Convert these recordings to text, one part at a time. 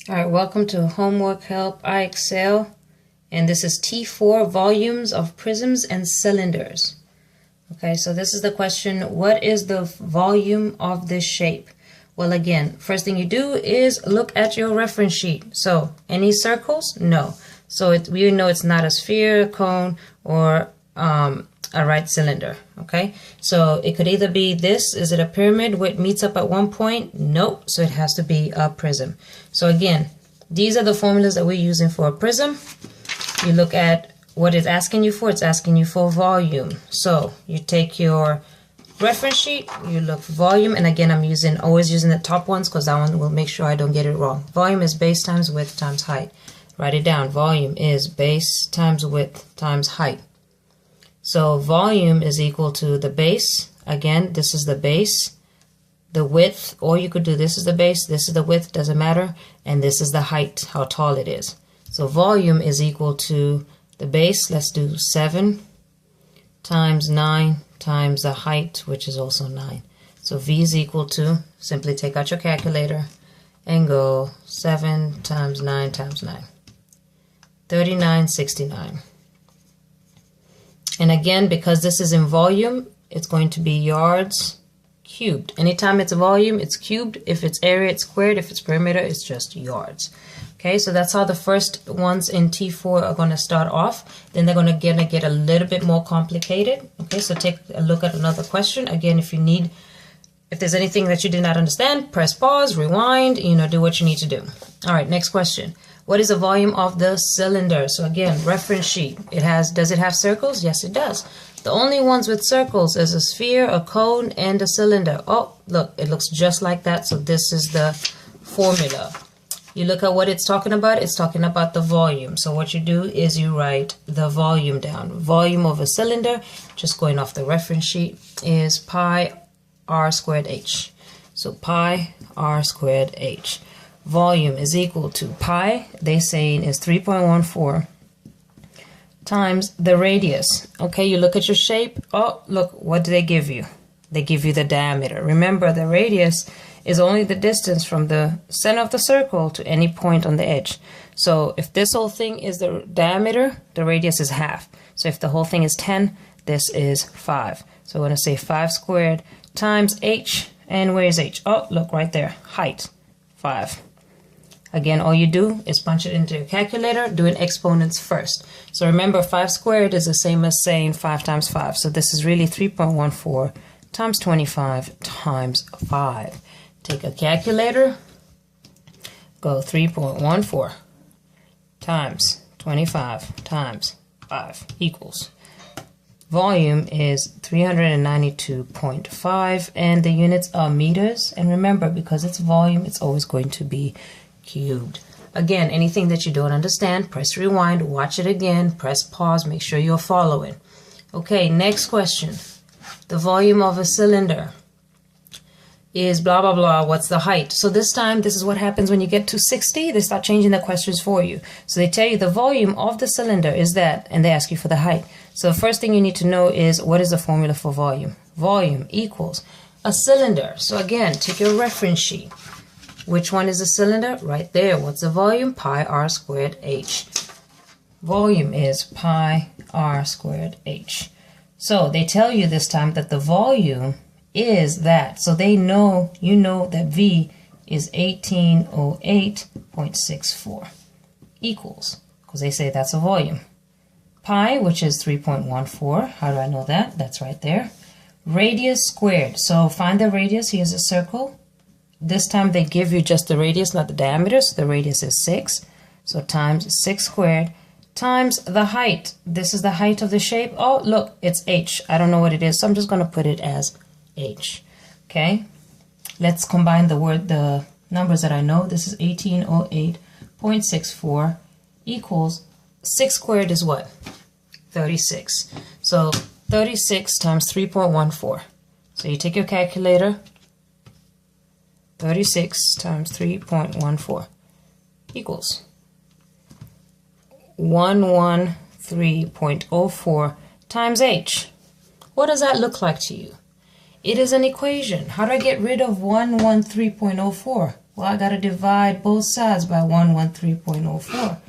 All right, welcome to Homework Help I Excel, and this is T4 volumes of prisms and cylinders. Okay, so this is the question, what is the volume of this shape? Well, again, first thing you do is look at your reference sheet. So, any circles? No. So we know it's not a sphere, a cone, or a right cylinder. Okay, so it could either be this. Is it a pyramid which meets up at one point? Nope. So it has to be a prism. So again, these are the formulas that we're using for a prism. You look at what it's asking you for. It's asking you for volume. So you take your reference sheet, you look for volume, and again, I'm always using the top ones because that one will make sure I don't get it wrong. Volume is base times width times height. Write it down. Volume is base times width times height. So volume is equal to the base. Again, this is the base, the width, or you could do this is the base, this is the width, doesn't matter, and this is the height, how tall it is. So volume is equal to the base, let's do 7 times 9 times the height, which is also 9. So V is equal to, simply take out your calculator and go 7 times 9 times 9. 3969. And again, because this is in volume, it's going to be yards cubed. Anytime it's volume, it's cubed. If it's area, it's squared. If it's perimeter, it's just yards. Okay, so that's how the first ones in T4 are going to start off. Then they're going to get a little bit more complicated. Okay, so take a look at another question. Again, if there's anything that you did not understand, press pause, rewind, do what you need to do. All right, next question. What is the volume of the cylinder? So again, reference sheet. Does it have circles? Yes, it does. The only ones with circles is a sphere, a cone, and a cylinder. Oh, look, it looks just like that. So this is the formula. You look at what it's talking about. It's talking about the volume. So what you do is you write the volume down. Volume of a cylinder, just going off the reference sheet, is pi r squared h. So pi r squared h. Volume is equal to pi, they saying is 3.14 times the radius. Okay, you look at your shape. Oh, look, what do they give you? They give you the diameter. Remember, the radius is only the distance from the center of the circle to any point on the edge. So if this whole thing is the diameter, the radius is half. So if the whole thing is 10, this is 5. So we're going to say 5 squared times h. And where is h? Oh, look right there. Height, 5. Again, all you do is punch it into your calculator, doing exponents first. So remember, 5 squared is the same as saying 5 times 5. So this is really 3.14 times 25 times 5. Take a calculator, go 3.14 times 25 times 5 equals. Volume is 392.5, and the units are meters. And remember, because it's volume, it's always going to be cubed. Again, anything that you don't understand, press rewind, watch it again, press pause, make sure you're following. Okay, next question. The volume of a cylinder is blah, blah, blah. What's the height? So this time, this is what happens when you get to 60. They start changing the questions for you. So they tell you the volume of the cylinder is that, and they ask you for the height. So the first thing you need to know is, what is the formula for volume? Volume equals a cylinder. So again, take your reference sheet. Which one is the cylinder? Right there. What's the volume? Pi r squared h. Volume is pi r squared h. So they tell you this time that the volume is that. So you know that V is 1808.64 equals, because they say that's a volume. Pi, which is 3.14. How do I know that? That's right there. Radius squared. So find the radius. Here's a circle. This time they give you just the radius, not the diameter. So the radius is 6. So times 6 squared times the height. This is the height of the shape. Oh, look, it's h. I don't know what it is, so I'm just going to put it as h. Okay. Let's combine the numbers that I know. This is 1808.64 equals 6 squared is what? 36. So 36 times 3.14. So you take your calculator. 36 times 3.14 equals 113.04 times h. What does that look like to you? It is an equation. How do I get rid of 113.04? Well, I got to divide both sides by 113.04.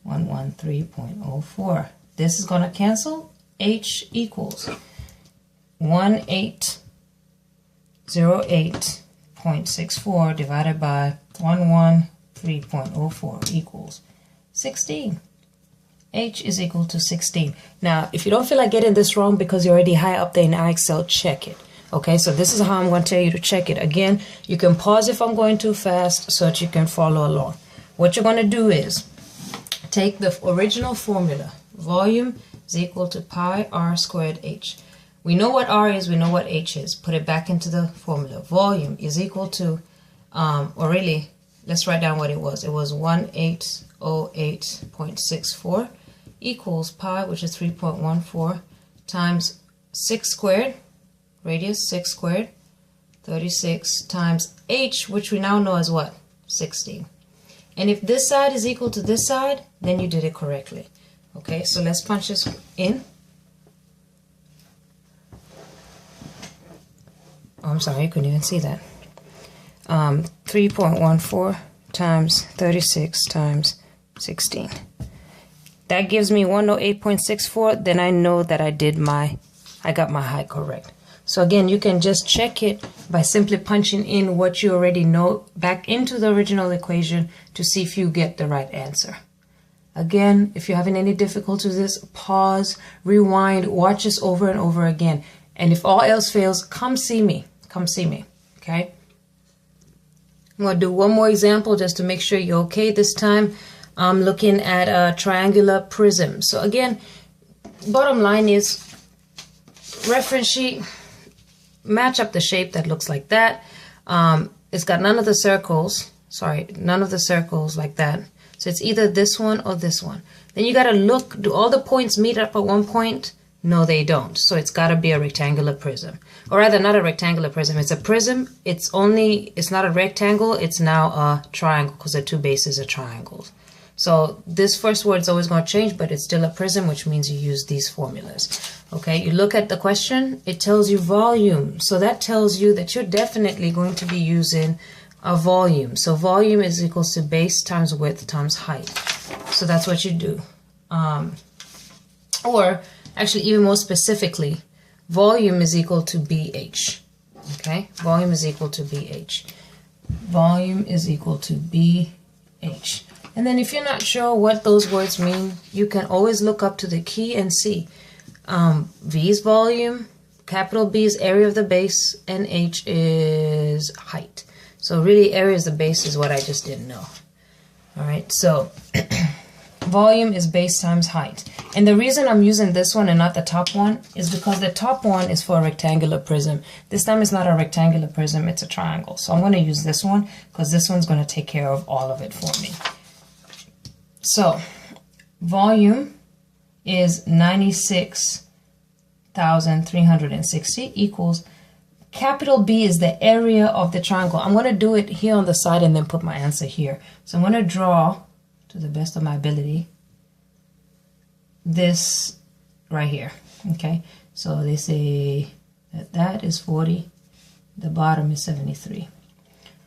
113.04. This is going to cancel. H equals 1808.64 divided by 113.04 equals 16. H is equal to 16. Now, if you don't feel like getting this wrong because you're already high up there in Excel, check it. Okay, so this is how I'm going to tell you to check it. Again, you can pause if I'm going too fast so that you can follow along. What you're going to do is take the original formula. Volume is equal to pi r squared h. We know what r is, we know what h is. Put it back into the formula. Volume is equal to, or really, let's write down what it was. It was 1808.64 equals pi, which is 3.14, times 6 squared, radius 6 squared, 36, times h, which we now know as what? 16. And if this side is equal to this side, then you did it correctly. Okay, so let's punch this in. Oh, I'm sorry, I couldn't even see that. 3.14 times 36 times 16. That gives me 108.64. Then I know that I got my height correct. So again, you can just check it by simply punching in what you already know back into the original equation to see if you get the right answer. Again, if you're having any difficulty with this, pause, rewind, watch this over and over again. And if all else fails, come see me. Come see me, okay? I'm going to do one more example just to make sure you're okay this time. I'm looking at a triangular prism. So again, bottom line is reference sheet, match up the shape that looks like that. It's got none of the circles like that. So it's either this one or this one. Then you got to look, do all the points meet up at one point? No, they don't. So it's got to be a rectangular prism. Or rather, not a rectangular prism. It's a prism. It's not a rectangle. It's now a triangle because the two bases are triangles. So this first word is always going to change, but it's still a prism, which means you use these formulas. Okay, you look at the question. It tells you volume. So that tells you that you're definitely going to be using a volume. So volume is equals to base times width times height. So that's what you do. Or actually, even more specifically, volume is equal to BH. Okay, volume is equal to BH. Volume is equal to BH. And then if you're not sure what those words mean, you can always look up to the key and see. V is volume, capital B is area of the base, and H is height. So really, area of the base is what I just didn't know. All right, so volume is base times height. And the reason I'm using this one and not the top one is because the top one is for a rectangular prism. This time it's not a rectangular prism, it's a triangle. So I'm going to use this one because this one's going to take care of all of it for me. So volume is 96,360 equals capital B is the area of the triangle. I'm going to do it here on the side and then put my answer here. So I'm going to draw, to the best of my ability, this right here. Okay, so they say that that is 40, the bottom is 73.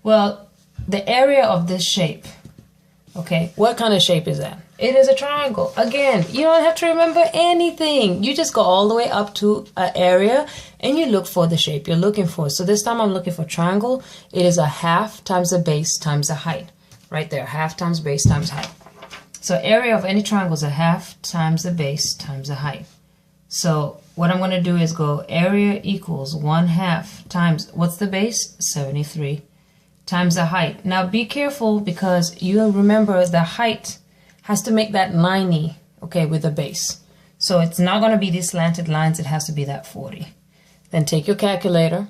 Well, the area of this shape, okay, what kind of shape is that? It is a triangle. Again, you don't have to remember anything. You just go all the way up to an area and you look for the shape you're looking for. So this time I'm looking for triangle. It is a half times the base times the height. Right there, half times base times height. So area of any triangle is a half times the base times the height. So what I'm going to do is go area equals 1/2 times, what's the base? 73 times the height. Now be careful because you'll remember the height has to make that 90, okay, with the base. So it's not going to be these slanted lines, it has to be that 40. Then take your calculator,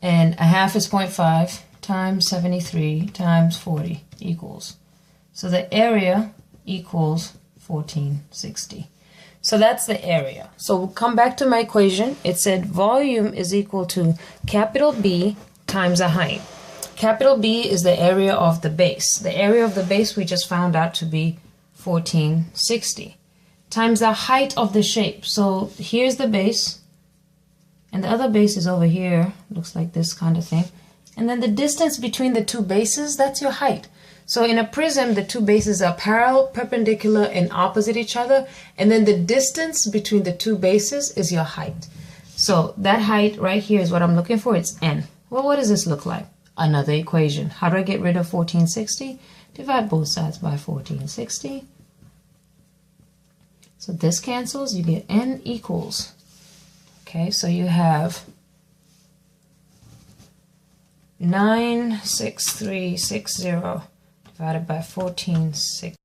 and a half is 0.5 times 73 times 40 equals. So the area equals 1460. So that's the area. So we'll come back to my equation. It said volume is equal to capital B times the height. Capital B is the area of the base. The area of the base we just found out to be 1460 times the height of the shape. So here's the base and the other base is over here. Looks like this kind of thing. And then the distance between the two bases, that's your height. So in a prism, the two bases are parallel, perpendicular, and opposite each other. And then the distance between the two bases is your height. So that height right here is what I'm looking for. It's n. Well, what does this look like? Another equation. How do I get rid of 1460? Divide both sides by 1460. So this cancels. You get n equals. Okay, so you have 96360 divided by 1460.